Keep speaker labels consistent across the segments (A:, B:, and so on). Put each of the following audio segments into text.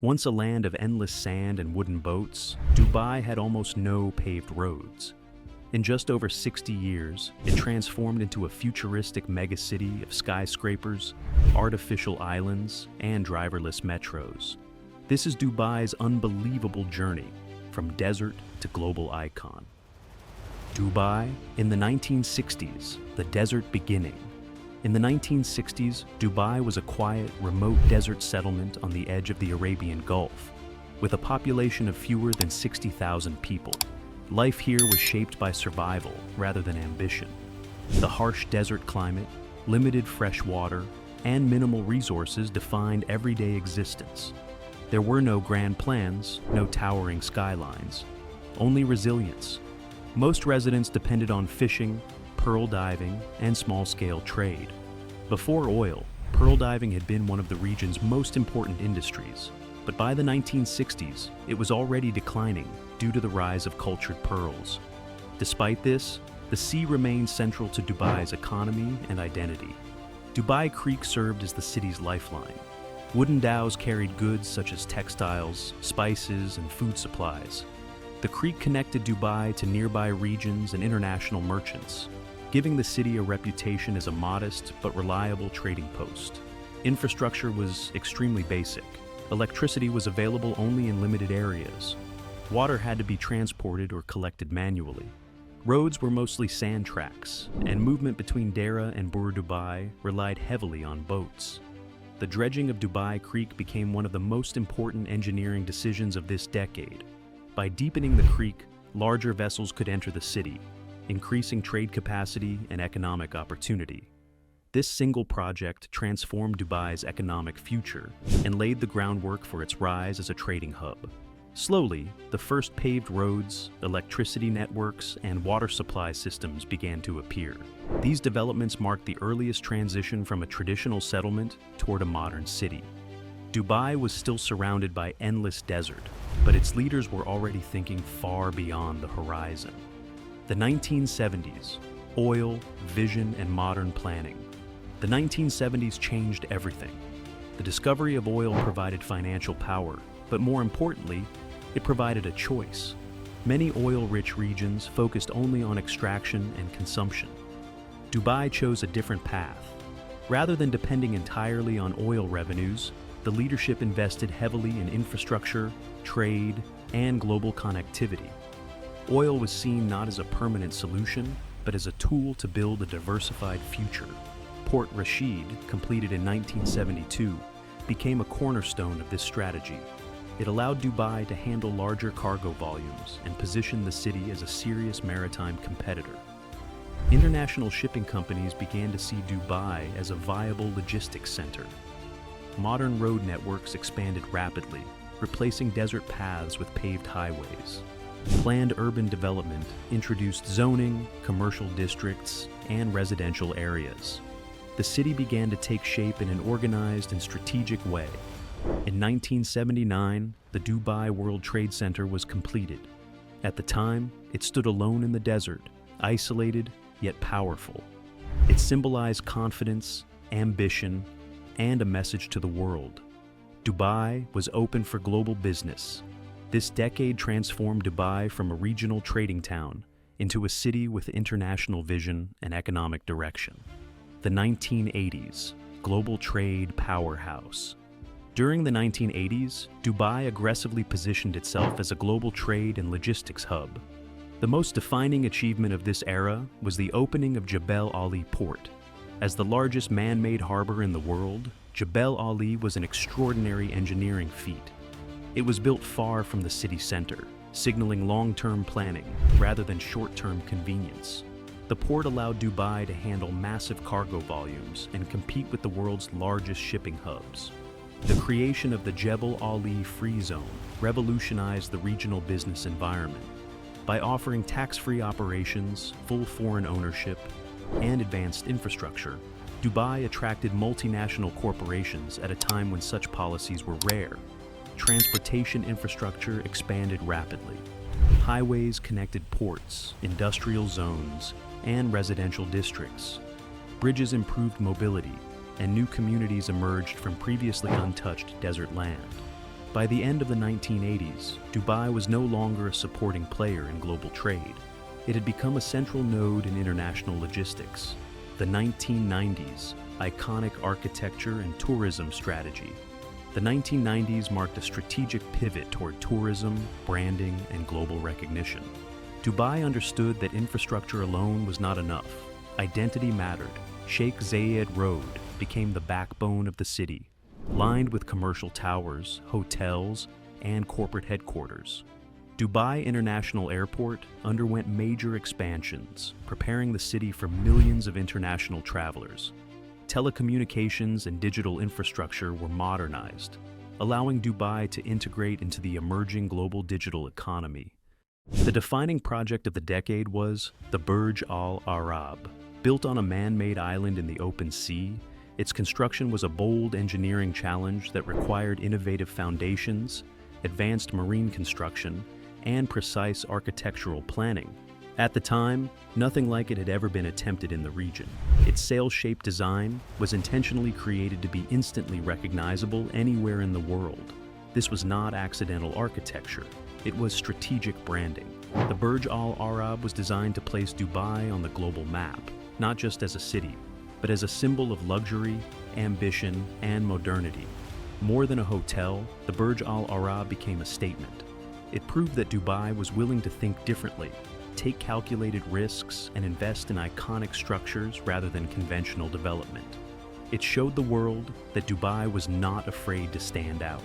A: Once a land of endless sand and wooden boats, Dubai had almost no paved roads. In just over 60 years, it transformed into a futuristic megacity of skyscrapers, artificial islands, and driverless metros. This is Dubai's unbelievable journey from desert to global icon. Dubai in the 1960s, the desert beginning. In the 1960s, Dubai was a quiet, remote desert settlement on the edge of the Arabian Gulf, with a population of fewer than 60,000 people. Life here was shaped by survival rather than ambition. The harsh desert climate, limited fresh water, and minimal resources defined everyday existence. There were no grand plans, no towering skylines, only resilience. Most residents depended on fishing, pearl diving, and small-scale trade. Before oil, pearl diving had been one of the region's most important industries, but by the 1960s, it was already declining due to the rise of cultured pearls. Despite this, the sea remained central to Dubai's economy and identity. Dubai Creek served as the city's lifeline. Wooden dhows carried goods such as textiles, spices, and food supplies. The creek connected Dubai to nearby regions and international merchants, giving the city a reputation as a modest but reliable trading post. Infrastructure was extremely basic. Electricity was available only in limited areas. Water had to be transported or collected manually. Roads were mostly sand tracks, and movement between Dera and Burj Dubai relied heavily on boats. The dredging of Dubai Creek became one of the most important engineering decisions of this decade. By deepening the creek, larger vessels could enter the city, increasing trade capacity and economic opportunity. This single project transformed Dubai's economic future and laid the groundwork for its rise as a trading hub. Slowly, the first paved roads, electricity networks, and water supply systems began to appear. These developments marked the earliest transition from a traditional settlement toward a modern city. Dubai was still surrounded by endless desert, but its leaders were already thinking far beyond the horizon. The 1970s, oil, vision, and modern planning. The 1970s changed everything. The discovery of oil provided financial power, but more importantly, it provided a choice. Many oil-rich regions focused only on extraction and consumption. Dubai chose a different path. Rather than depending entirely on oil revenues, the leadership invested heavily in infrastructure, trade, and global connectivity. Oil was seen not as a permanent solution, but as a tool to build a diversified future. Port Rashid, completed in 1972, became a cornerstone of this strategy. It allowed Dubai to handle larger cargo volumes and position the city as a serious maritime competitor. International shipping companies began to see Dubai as a viable logistics center. Modern road networks expanded rapidly, replacing desert paths with paved highways. Planned urban development introduced zoning, commercial districts, and residential areas. The city began to take shape in an organized and strategic way. In 1979, the Dubai World Trade Center was completed. At the time, it stood alone in the desert, isolated yet powerful. It symbolized confidence, ambition, and a message to the world. Dubai was open for global business. This decade transformed Dubai from a regional trading town into a city with international vision and economic direction. The 1980s, global trade powerhouse. During the 1980s, Dubai aggressively positioned itself as a global trade and logistics hub. The most defining achievement of this era was the opening of Jebel Ali port. As the largest man-made harbor in the world, Jebel Ali was an extraordinary engineering feat. It was built far from the city center, signaling long-term planning rather than short-term convenience. The port allowed Dubai to handle massive cargo volumes and compete with the world's largest shipping hubs. The creation of the Jebel Ali Free Zone revolutionized the regional business environment. By offering tax-free operations, full foreign ownership, and advanced infrastructure, Dubai attracted multinational corporations at a time when such policies were rare. Transportation infrastructure expanded rapidly. Highways connected ports, industrial zones, and residential districts. Bridges improved mobility, and new communities emerged from previously untouched desert land. By the end of the 1980s, Dubai was no longer a supporting player in global trade. It had become a central node in international logistics. The 1990s, iconic architecture and tourism strategy. The 1990s marked a strategic pivot toward tourism, branding, and global recognition. Dubai understood that infrastructure alone was not enough. Identity mattered. Sheikh Zayed Road became the backbone of the city, lined with commercial towers, hotels, and corporate headquarters. Dubai International Airport underwent major expansions, preparing the city for millions of international travelers. Telecommunications and digital infrastructure were modernized, allowing Dubai to integrate into the emerging global digital economy. The defining project of the decade was the Burj Al Arab. Built on a man-made island in the open sea, its construction was a bold engineering challenge that required innovative foundations, advanced marine construction, and precise architectural planning. At the time, nothing like it had ever been attempted in the region. Its sail-shaped design was intentionally created to be instantly recognizable anywhere in the world. This was not accidental architecture. It was strategic branding. The Burj Al Arab was designed to place Dubai on the global map, not just as a city, but as a symbol of luxury, ambition, and modernity. More than a hotel, the Burj Al Arab became a statement. It proved that Dubai was willing to think differently, take calculated risks, and invest in iconic structures rather than conventional development. It showed the world that Dubai was not afraid to stand out.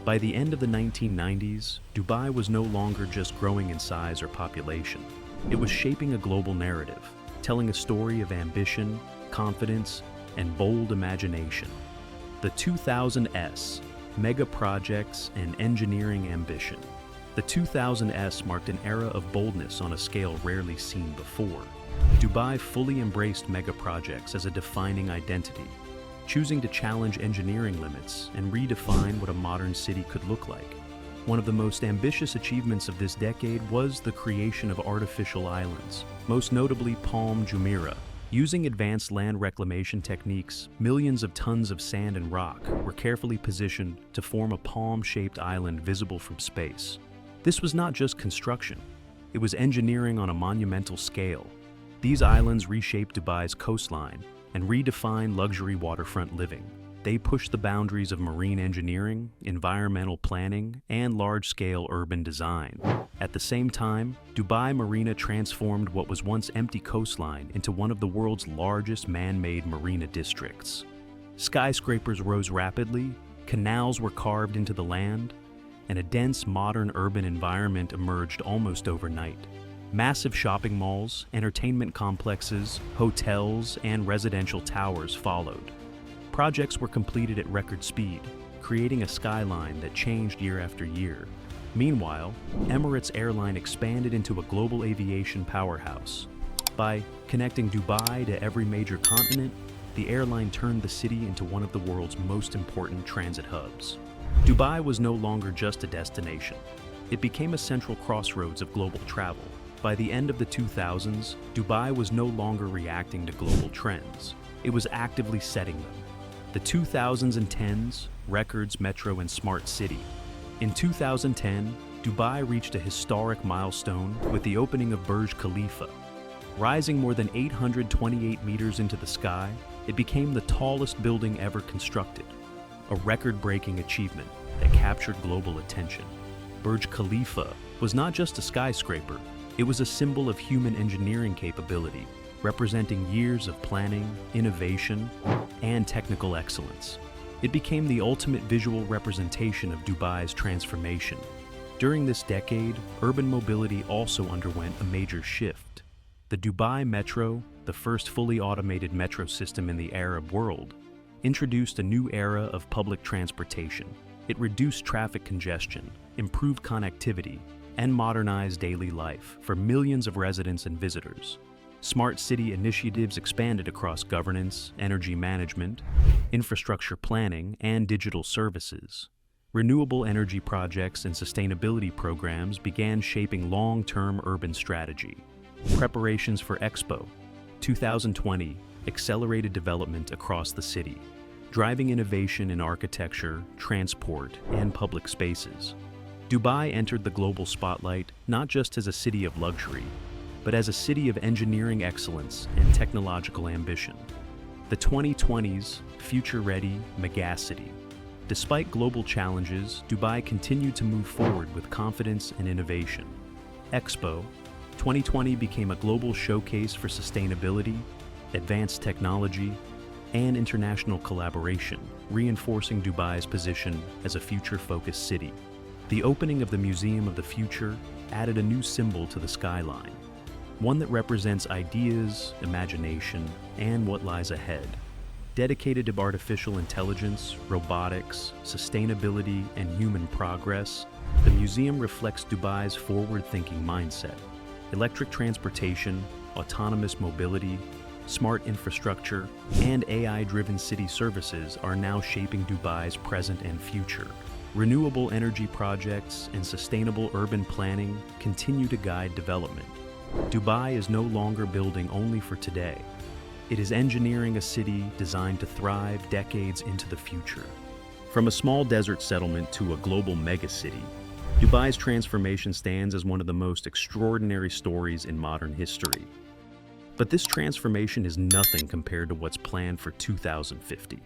A: By the end of the 1990s, Dubai was no longer just growing in size or population. It was shaping a global narrative, telling a story of ambition, confidence, and bold imagination. The 2000s, mega projects and engineering ambition. The 2000s marked an era of boldness on a scale rarely seen before. Dubai fully embraced mega projects as a defining identity, choosing to challenge engineering limits and redefine what a modern city could look like. One of the most ambitious achievements of this decade was the creation of artificial islands, most notably Palm Jumeirah. Using advanced land reclamation techniques, millions of tons of sand and rock were carefully positioned to form a palm-shaped island visible from space. This was not just construction, it was engineering on a monumental scale. These islands reshaped Dubai's coastline and redefined luxury waterfront living. They pushed the boundaries of marine engineering, environmental planning, and large-scale urban design. At the same time, Dubai Marina transformed what was once empty coastline into one of the world's largest man-made marina districts. Skyscrapers rose rapidly, canals were carved into the land, and a dense modern urban environment emerged almost overnight. Massive shopping malls, entertainment complexes, hotels, and residential towers followed. Projects were completed at record speed, creating a skyline that changed year after year. Meanwhile, Emirates Airline expanded into a global aviation powerhouse. By connecting Dubai to every major continent, the airline turned the city into one of the world's most important transit hubs. Dubai was no longer just a destination. It became a central crossroads of global travel. By the end of the 2000s, Dubai was no longer reacting to global trends. It was actively setting them. The 2000s and 10s, records, metro, and smart city. In 2010, Dubai reached a historic milestone with the opening of Burj Khalifa. Rising more than 828 meters into the sky, it became the tallest building ever constructed, a record-breaking achievement that captured global attention. Burj Khalifa was not just a skyscraper, it was a symbol of human engineering capability, representing years of planning, innovation, and technical excellence. It became the ultimate visual representation of Dubai's transformation. During this decade, urban mobility also underwent a major shift. The Dubai Metro, the first fully automated metro system in the Arab world, introduced a new era of public transportation. It reduced traffic congestion, improved connectivity, and modernized daily life for millions of residents and visitors. Smart city initiatives expanded across governance, energy management, infrastructure planning, and digital services. Renewable energy projects and sustainability programs began shaping long-term urban strategy. Preparations for Expo 2020 accelerated development across the city, driving innovation in architecture, transport, and public spaces. Dubai entered the global spotlight not just as a city of luxury, but as a city of engineering excellence and technological ambition. The 2020s future-ready Megacity. Despite global challenges, Dubai continued to move forward with confidence and innovation. Expo 2020 became a global showcase for sustainability, advanced technology, and international collaboration, reinforcing Dubai's position as a future-focused city. The opening of the Museum of the Future added a new symbol to the skyline, one that represents ideas, imagination, and what lies ahead. Dedicated to artificial intelligence, robotics, sustainability, and human progress, the museum reflects Dubai's forward-thinking mindset. Electric transportation, autonomous mobility, smart infrastructure, and AI-driven city services are now shaping Dubai's present and future. Renewable energy projects and sustainable urban planning continue to guide development. Dubai is no longer building only for today. It is engineering a city designed to thrive decades into the future. From a small desert settlement to a global megacity, Dubai's transformation stands as one of the most extraordinary stories in modern history. But this transformation is nothing compared to what's planned for 2050.